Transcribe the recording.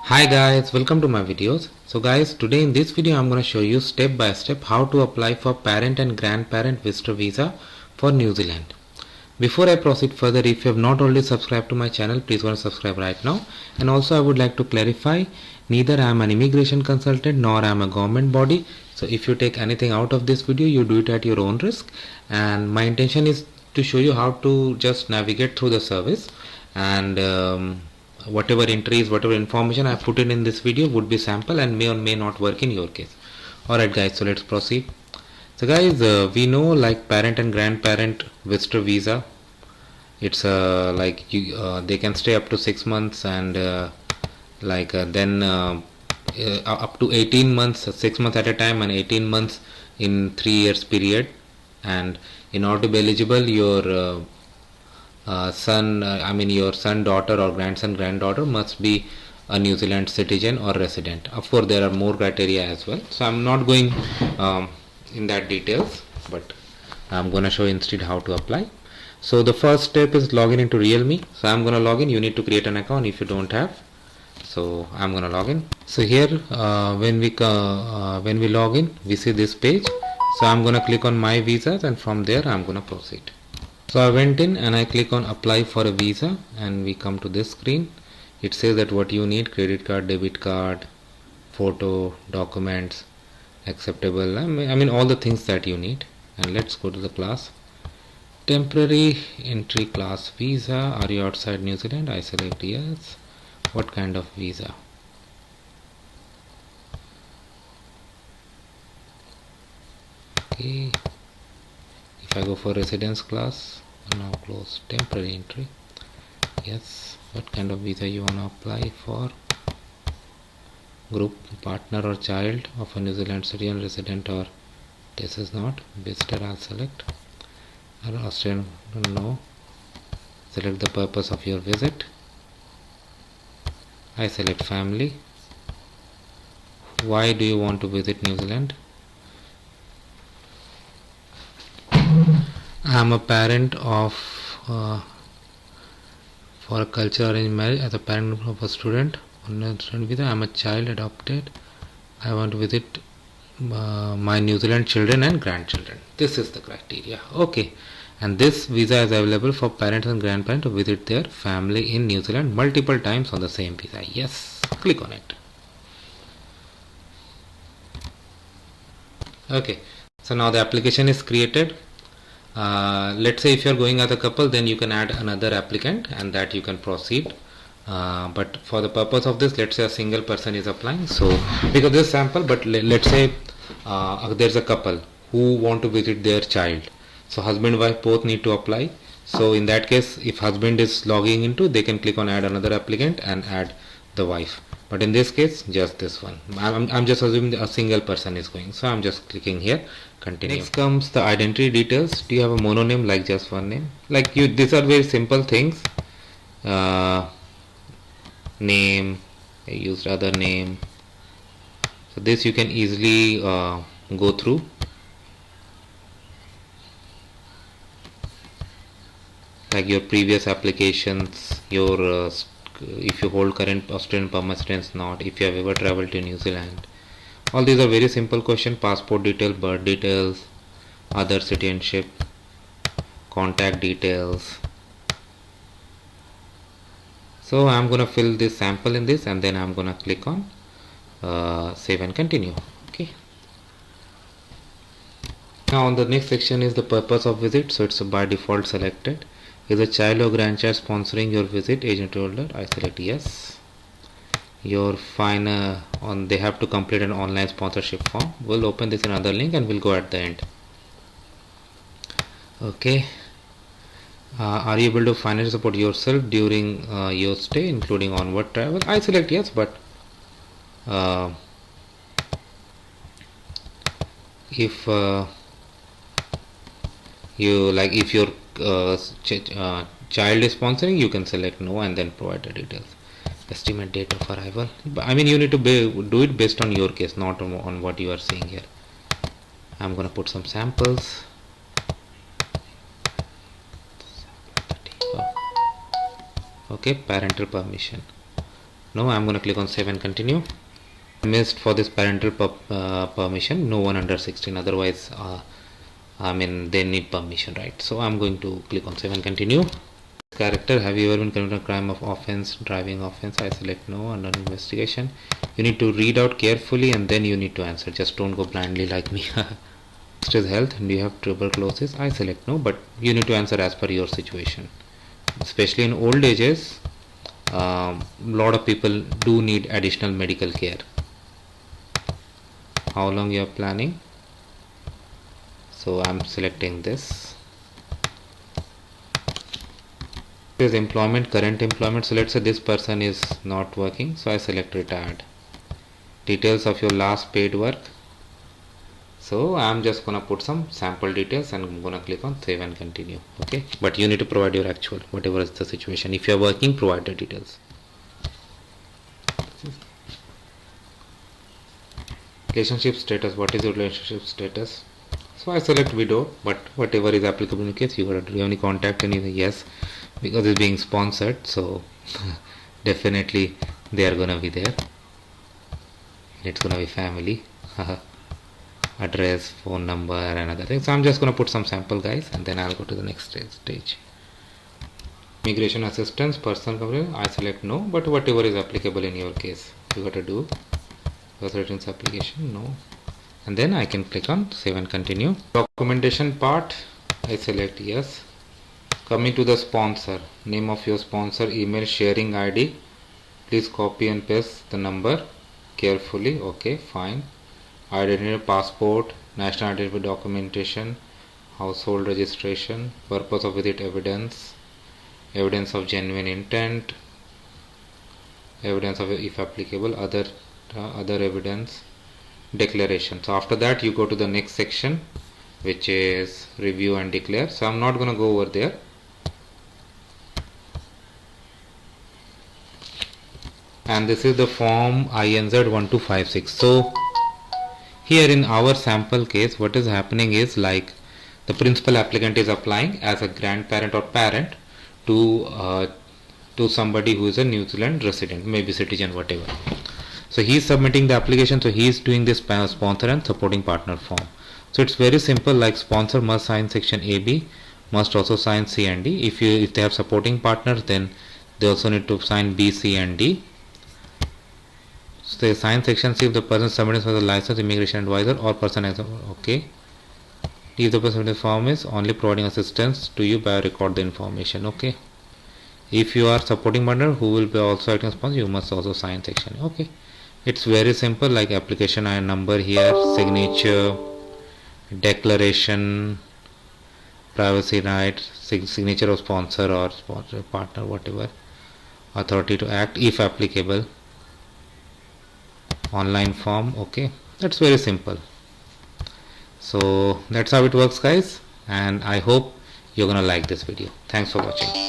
Hi guys, welcome to my videos. So guys, today in this video I'm going to show you step by step how to apply for parent and grandparent visitor visa for New Zealand. Before I proceed further, if you have not already subscribed to my channel, please go and subscribe right now. And also I would like to clarify, neither I am an immigration consultant nor I am a government body. So if you take anything out of this video, you do it at your own risk. And my intention is to show you how to just navigate through the service, and whatever entries, whatever information I put in this video would be sample and may or may not work in your case. Alright guys, so let's proceed. So guys, we know like parent and grandparent visitor visa, it's they can stay up to 6 months and then up to 18 months, 6 months at a time, and 18 months in 3 years period. And in order to be eligible, your your son, daughter or grandson, granddaughter must be a New Zealand citizen or resident. Of course, there are more criteria as well. So I'm not going in that details, but I'm going to show instead how to apply. So the first step is login into Realme. So I'm going to log in. You need to create an account if you don't have. So I'm going to log in. So here when we log in, we see this page. So I'm going to click on my visas, and from there I'm going to proceed. So I went in and I click on apply for a visa, and we come to this screen. It says that what you need: credit card, debit card, photo, documents, acceptable, I mean all the things that you need. And let's go to the class. Temporary entry class visa. Are you outside New Zealand? I select yes. What kind of visa? Okay. If I go for residence class, now close. Temporary entry, yes. What kind of visa you want to apply for? Group, partner or child of a New Zealand citizen, resident, or this is not. Visitor, I'll select. Or Australian, no. Select the purpose of your visit. I select family. Why do you want to visit New Zealand? I am a parent of for a culture arranged marriage. As a parent of a student on a student visa, I am a child adopted. I want to visit my New Zealand children and grandchildren. This is the criteria. Okay, and this visa is available for parents and grandparents to visit their family in New Zealand multiple times on the same visa. Yes, click on it. Okay, so now the application is created. Let's say if you are going as a couple, then you can add another applicant and that you can proceed. But for the purpose of this, let's say a single person is applying. So because this is sample, but let's say there's a couple who want to visit their child. So husband and wife both need to apply. So in that case, if husband is logging into, they can click on add another applicant and add the wife. But in this case, just this one. I'm just assuming a single person is going. So I'm just clicking here. Continue. Next comes the identity details. Do you have a mono name, like just one name? Like you, these are very simple things. Name, I used other name. So this you can easily go through. Like your previous applications, your if you hold current Australian permanent, not if you have ever traveled to New Zealand. All these are very simple questions. Passport detail, birth details, other citizenship, contact details. So I'm gonna fill this sample in this, and then I'm gonna click on save and continue. Okay. Now on the next section is the purpose of visit. So it's by default selected. Is a child or grandchild sponsoring your visit? Agent holder, I select yes. Your final they have to complete an online sponsorship form. We'll open this in another link and we'll go at the end. Okay. Are you able to financially support yourself during your stay, including onward travel? I select yes, but if if your child is sponsoring, you can select no and then provide the details. Estimate date of arrival. I mean, you need to do it based on your case, not on what you are seeing here. I'm gonna put some samples. Okay, parental permission. No, I'm gonna click on save and continue. Missed for this parental permission, no one under 16, otherwise I mean they need permission, right? So I'm going to click on save and continue. Character, have you ever been convicted of crime of offense, driving offense? I select no. Under investigation, you need to read out carefully and then you need to answer, just don't go blindly like me. Next is health, do you have tuberculosis? I select no, but you need to answer as per your situation. Especially in old ages, lot of people do need additional medical care. How long you are planning? So I'm selecting this. This is employment, current employment. So let's say this person is not working, so I select retired. Details of your last paid work. So I'm just gonna put some sample details and I'm gonna click on save and continue. Okay, but you need to provide your actual, whatever is the situation. If you're working, provide the details. Relationship status, what is your relationship status? So I select widow, but whatever is applicable in case. You got to do any contact, anything? Yes, because it's being sponsored, so definitely they are gonna be there. It's gonna be family. Address, phone number and other things. So I'm just gonna put some sample, guys, and then I'll go to the next stage. Immigration assistance, personal coverage, I select no, but whatever is applicable in your case you got to do. Residence application, no, and then I can click on save and continue. Documentation part, I select yes. Coming to the sponsor, name of your sponsor, email, sharing ID, please copy and paste the number carefully. Okay, fine. Identity, passport, national identity documentation, household registration, purpose of visit, evidence, evidence of genuine intent, evidence of, if applicable, other evidence, declaration. So after that you go to the next section, which is review and declare. So I'm not going to go over there. And this is the form INZ 1256. So here in our sample case, what is happening is, like, the principal applicant is applying as a grandparent or parent to somebody who is a New Zealand resident, maybe citizen, whatever. So he is submitting the application, so he is doing this sponsor and supporting partner form. So it's very simple, like sponsor must sign section AB, must also sign C and D. If they have supporting partners, then they also need to sign B, C and D. So they sign section C if the person submits for the licensed immigration advisor or person. Okay. If the person form is only providing assistance to you by record the information. Okay. If you are supporting partner who will be also acting as sponsor, you must also sign section. Okay. It's very simple, like application and number here, signature, declaration, privacy right, signature of sponsor or sponsor partner, whatever, authority to act if applicable, online form. Okay, that's very simple. So that's how it works, guys, and I hope you're gonna like this video. Thanks for watching.